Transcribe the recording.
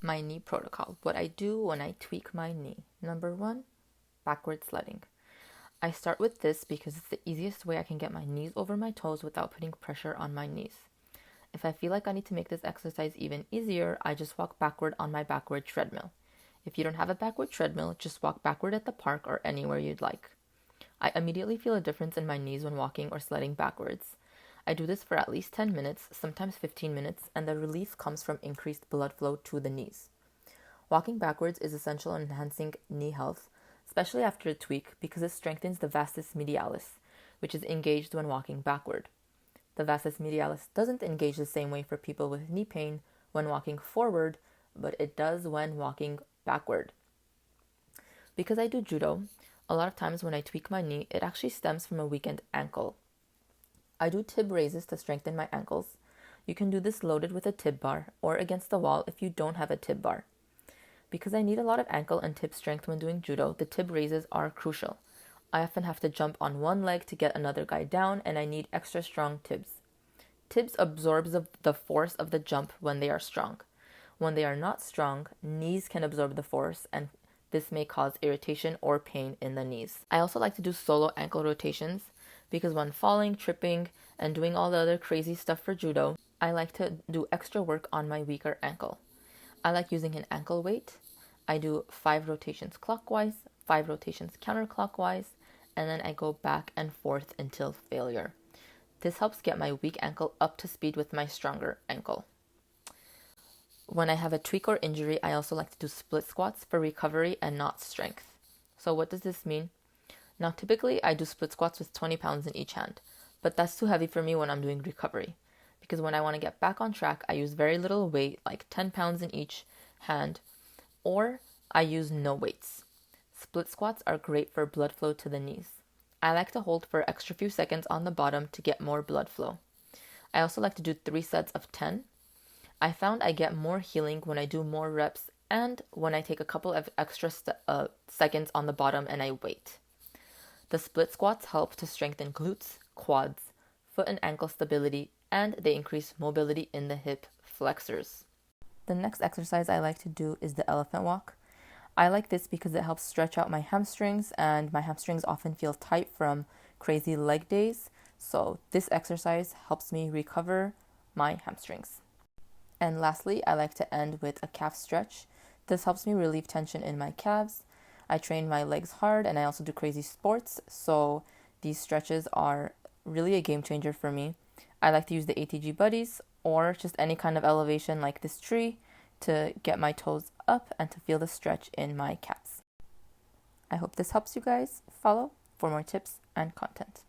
My knee protocol. What I do when I tweak my knee. Number one, backward sledding. I start with this because it's the easiest way I can get my knees over my toes without putting pressure on my knees. If I feel like I need to make this exercise even easier, I just walk backward on my backward treadmill. If you don't have a backward treadmill, just walk backward at the park or anywhere you'd like. I immediately feel a difference in my knees when walking or sledding backwards. I do this for at least 10 minutes, sometimes 15 minutes, and the relief comes from increased blood flow to the knees. Walking backwards is essential in enhancing knee health, especially after a tweak, because it strengthens the vastus medialis, which is engaged when walking backward. The vastus medialis doesn't engage the same way for people with knee pain when walking forward, but it does when walking backward. Because I do judo, a lot of times when I tweak my knee, it actually stems from a weakened ankle. I do tib raises to strengthen my ankles. You can do this loaded with a tib bar or against the wall if you don't have a tib bar. Because I need a lot of ankle and tib strength when doing judo, the tib raises are crucial. I often have to jump on one leg to get another guy down, and I need extra strong tibs. Tibs absorbs the force of the jump when they are strong. When they are not strong, knees can absorb the force, and this may cause irritation or pain in the knees. I also like to do solo ankle rotations because when falling, tripping, and doing all the other crazy stuff for judo, I like to do extra work on my weaker ankle. I like using an ankle weight. I do 5 rotations clockwise, 5 rotations counterclockwise, and then I go back and forth until failure. This helps get my weak ankle up to speed with my stronger ankle. When I have a tweak or injury, I also like to do split squats for recovery and not strength. So what does this mean? Now typically I do split squats with 20 pounds in each hand, but that's too heavy for me when I'm doing recovery. Because when I want to get back on track, I use very little weight, like 10 pounds in each hand, or I use no weights. Split squats are great for blood flow to the knees. I like to hold for extra few seconds on the bottom to get more blood flow. I also like to do 3 sets of 10. I found I get more healing when I do more reps and when I take a couple of extra seconds on the bottom and I wait. The split squats help to strengthen glutes, quads, foot and ankle stability, and they increase mobility in the hip flexors. The next exercise I like to do is the elephant walk. I like this because it helps stretch out my hamstrings, and my hamstrings often feel tight from crazy leg days. So this exercise helps me recover my hamstrings. And lastly, I like to end with a calf stretch. This helps me relieve tension in my calves. I train my legs hard and I also do crazy sports, so these stretches are really a game changer for me. I like to use the ATG buddies or just any kind of elevation like this tree to get my toes up and to feel the stretch in my calves. I hope this helps you guys. Follow for more tips and content.